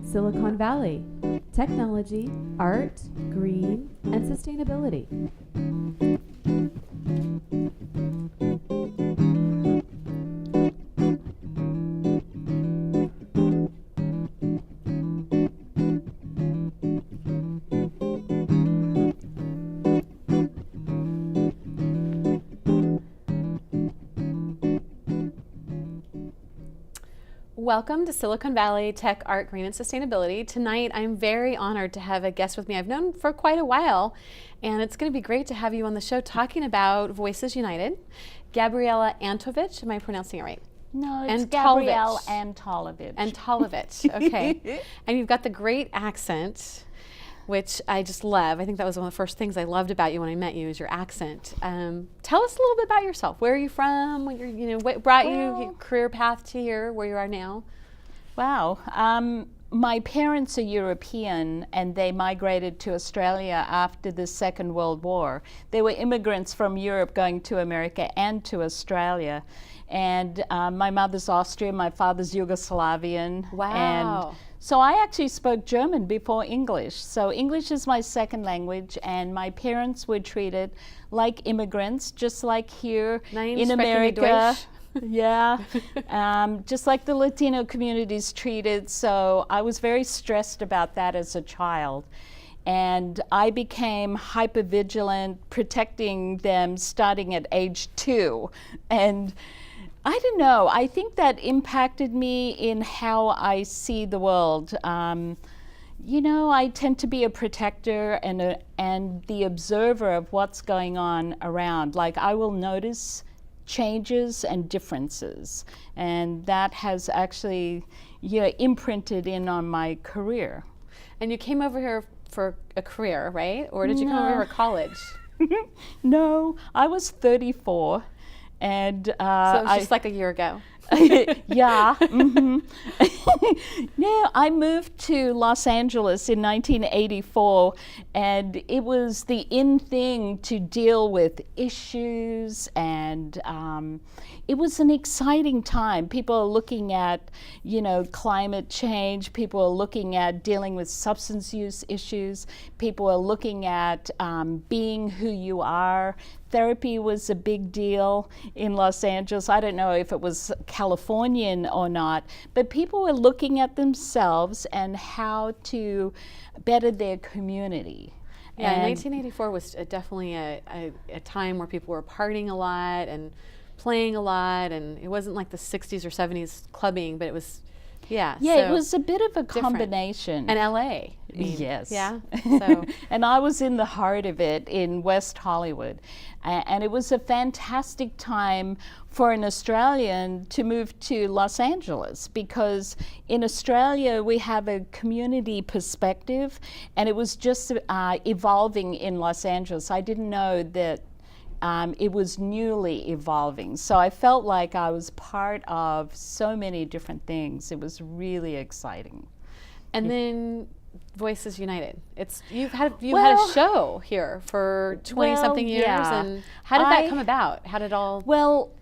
Silicon Valley, technology, art, green, and sustainability. Welcome to Silicon Valley Tech, Art, Green, and Sustainability. Tonight, I'm very honored to have a guest with me I've known for quite a while, and it's going to be great to have you on the show talking about Voices United. Gabrielle Antolovich, am I pronouncing it right? No, it's Gabrielle Antolovich. Antolovich, okay. And you've got the great accent, which I just love. I think that was one of the first things I loved about you when I met you, is your accent. Tell us a little bit about yourself. Where are you from? What brought you your career path to here, where you are now? Wow. My parents are European, and they migrated to Australia after the Second World War. They were immigrants from Europe going to America and to Australia. And my mother's Austrian, my father's Yugoslavian. Wow. And so I actually spoke German before English. So English is my second language, and my parents were treated like immigrants, just like here in America. Yeah, just like the Latino community's treated. So I was very stressed about that as a child. And I became hypervigilant, protecting them starting at age 2. And I don't know, I think that impacted me in how I see the world. I tend to be a protector and the observer of what's going on around. Like, I will notice changes and differences, and that has actually imprinted in on my career. And you came over here for a career, right? Or did you come over here for college? No, I was 34. And so it was just like a year ago. Yeah. Mm-hmm. No, I moved to Los Angeles in 1984, and it was the in thing to deal with issues, and it was an exciting time. People are looking at, climate change. People are looking at dealing with substance use issues. People are looking at being who you are. Therapy was a big deal in Los Angeles. I don't know if it was Californian or not, but people were looking at themselves and how to better their community. Yeah, and 1984 was definitely a time where people were partying a lot and playing a lot, and it wasn't like the 60s or 70s clubbing, but it was, yeah, so it was a bit of a combination. And LA. Yes. Yeah. So. And I was in the heart of it in West Hollywood. And it was a fantastic time for an Australian to move to Los Angeles, because in Australia we have a community perspective, and it was just evolving in Los Angeles. I didn't know that it was newly evolving. So I felt like I was part of so many different things. It was really exciting. And then Voices United. You've had a show here for 20-something years, and how did that come about? How did all? Well,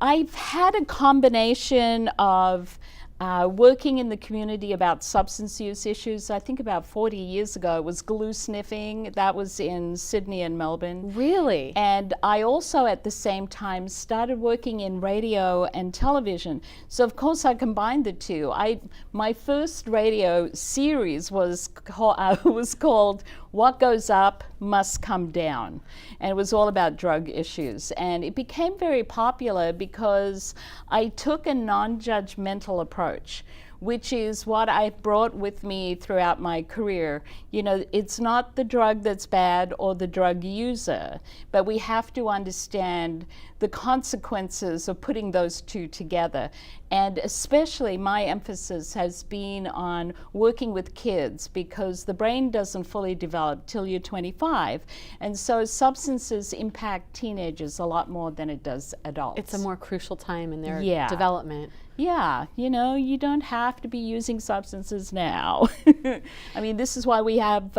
I've had a combination of working in the community about substance use issues. I think about 40 years ago it was glue sniffing. That was in Sydney and Melbourne. Really? And I also at the same time started working in radio and television. So of course I combined the two. My first radio series was called What Goes Up Must Come Down. And it was all about drug issues. And it became very popular because I took a non-judgmental approach, which is what I brought with me throughout my career. It's not the drug that's bad or the drug user, but we have to understand the consequences of putting those two together. And especially my emphasis has been on working with kids, because the brain doesn't fully develop till you're 25. And so substances impact teenagers a lot more than it does adults. It's a more crucial time in their development. Yeah, you don't have to be using substances now. I mean, this is why we have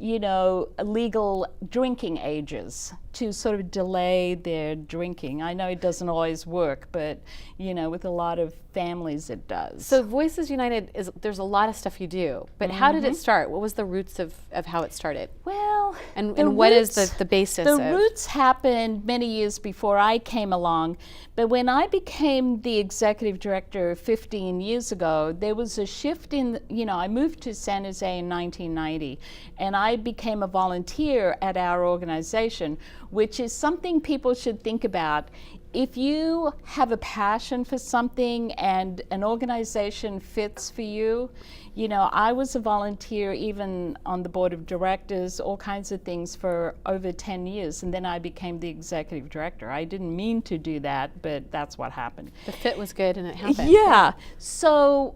legal drinking ages to sort of delay their drinking. I know it doesn't always work, but with a lot of families it does. So Voices United, there's a lot of stuff you do, but how did it start? What was the roots of how it started? Well, and what is the basis The of? roots happened many years before I came along, but when I became the executive director 15 years ago, there was a shift I moved to San Jose in 1990, and I became a volunteer at our organization, which is something people should think about. If you have a passion for something and an organization fits for you, I was a volunteer even on the board of directors, all kinds of things for over 10 years, and then I became the executive director. I didn't mean to do that, but that's what happened. The fit was good and it happened. Yeah. So,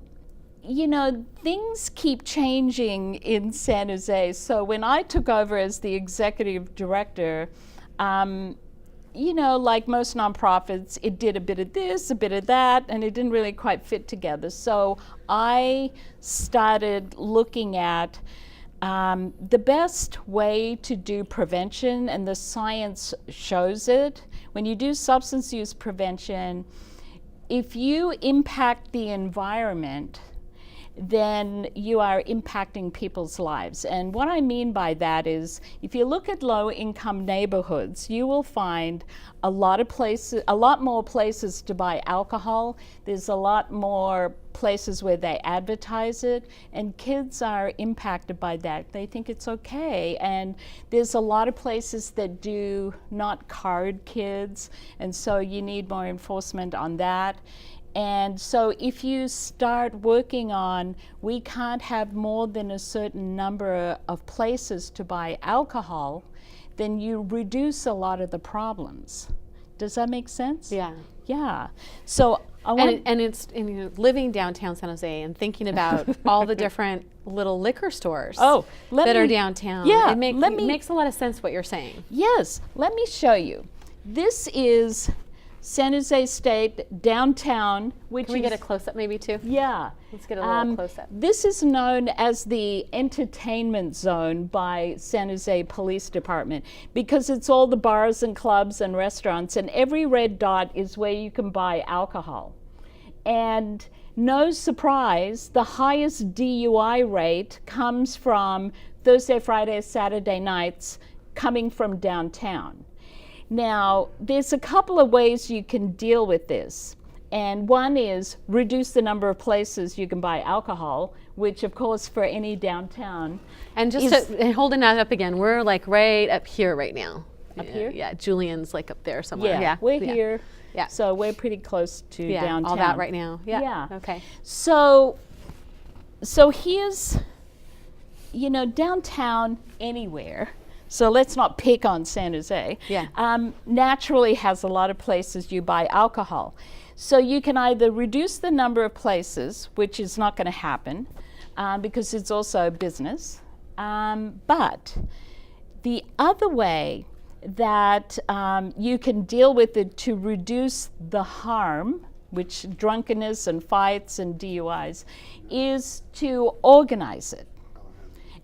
things keep changing in San Jose. So when I took over as the executive director, like most nonprofits, it did a bit of this, a bit of that, and it didn't really quite fit together. So I started looking at the best way to do prevention, and the science shows it. When you do substance use prevention, if you impact the environment, then you are impacting people's lives. And what I mean by that is, if you look at low-income neighborhoods, you will find a lot more places to buy alcohol. There's a lot more places where they advertise it, and kids are impacted by that. They think it's okay. And there's a lot of places that do not card kids, and so you need more enforcement on that. And so if you start working on, we can't have more than a certain number of places to buy alcohol, then you reduce a lot of the problems. Does that make sense? Yeah. Yeah. So and living downtown San Jose and thinking about all the different little liquor stores that are downtown. Yeah. It makes a lot of sense what you're saying. Yes. Let me show you. This is San Jose State downtown, which Can we get a close-up maybe too? Yeah. Let's get a little close-up. This is known as the entertainment zone by San Jose Police Department because it's all the bars and clubs and restaurants, and every red dot is where you can buy alcohol. And no surprise, the highest DUI rate comes from Thursday, Friday, Saturday nights coming from downtown. Now, there's a couple of ways you can deal with this. And one is reduce the number of places you can buy alcohol, which of course for any downtown. And and holding that up again, we're like right up here right now. Up here? Yeah, Julian's like up there somewhere. Yeah, we're here. Yeah. So we're pretty close to downtown. All that right now. Yeah. Yeah. Okay. So here's, downtown anywhere. So let's not pick on San Jose. Yeah. Naturally has a lot of places you buy alcohol. So you can either reduce the number of places, which is not going to happen because it's also a business. But the other way that you can deal with it to reduce the harm, which drunkenness and fights and DUIs, is to organize it.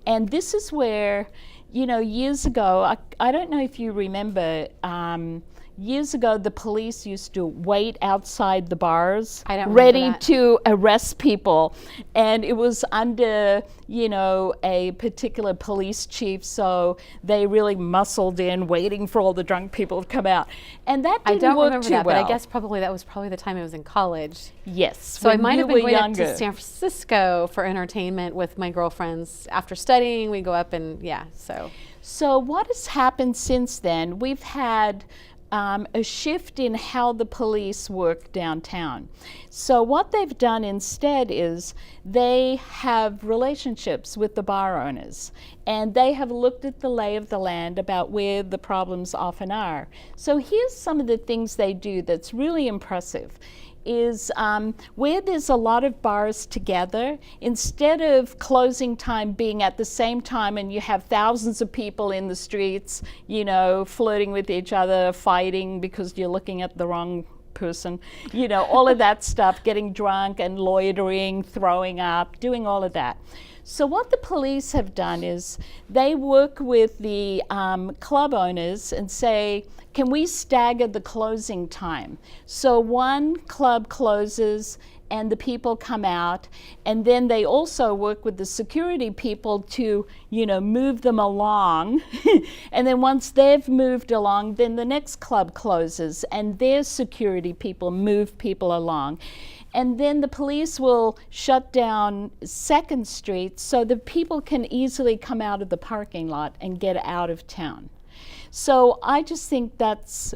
And this is where, years ago, I don't know if you remember, years ago the police used to wait outside the bars ready to arrest people, and it was under a particular police chief, so they really muscled in waiting for all the drunk people to come out, and that didn't work too well. But I guess that was probably the time I was in college. Yes. So I might have been going up to San Francisco for entertainment with my girlfriends after studying. We go up and So what has happened since then? We've had a shift in how the police work downtown. So what they've done instead is they have relationships with the bar owners, and they have looked at the lay of the land about where the problems often are. So here's some of the things they do that's really impressive. Is where there's a lot of bars together, instead of closing time being at the same time and you have thousands of people in the streets, flirting with each other, fighting because you're looking at the wrong person, you know, all of that stuff, getting drunk and loitering, throwing up, doing all of that. So what the police have done is they work with the club owners and say, can we stagger the closing time? So one club closes and the people come out, and then they also work with the security people to, you know, move them along. And then once they've moved along, then the next club closes and their security people move people along. And then the police will shut down 2nd Street so the people can easily come out of the parking lot and get out of town. So I just think that's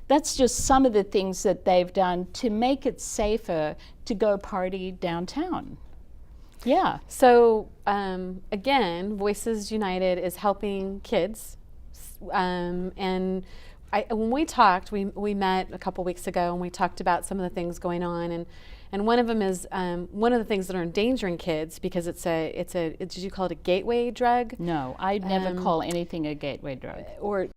that's just some of the things that they've done to make it safer to go party downtown. Yeah. So again, Voices United is helping kids, and when we talked, we met a couple weeks ago and we talked about some of the things going on, and one of them is one of the things that are endangering kids because did you call it a gateway drug? No, I'd never call anything a gateway drug. Or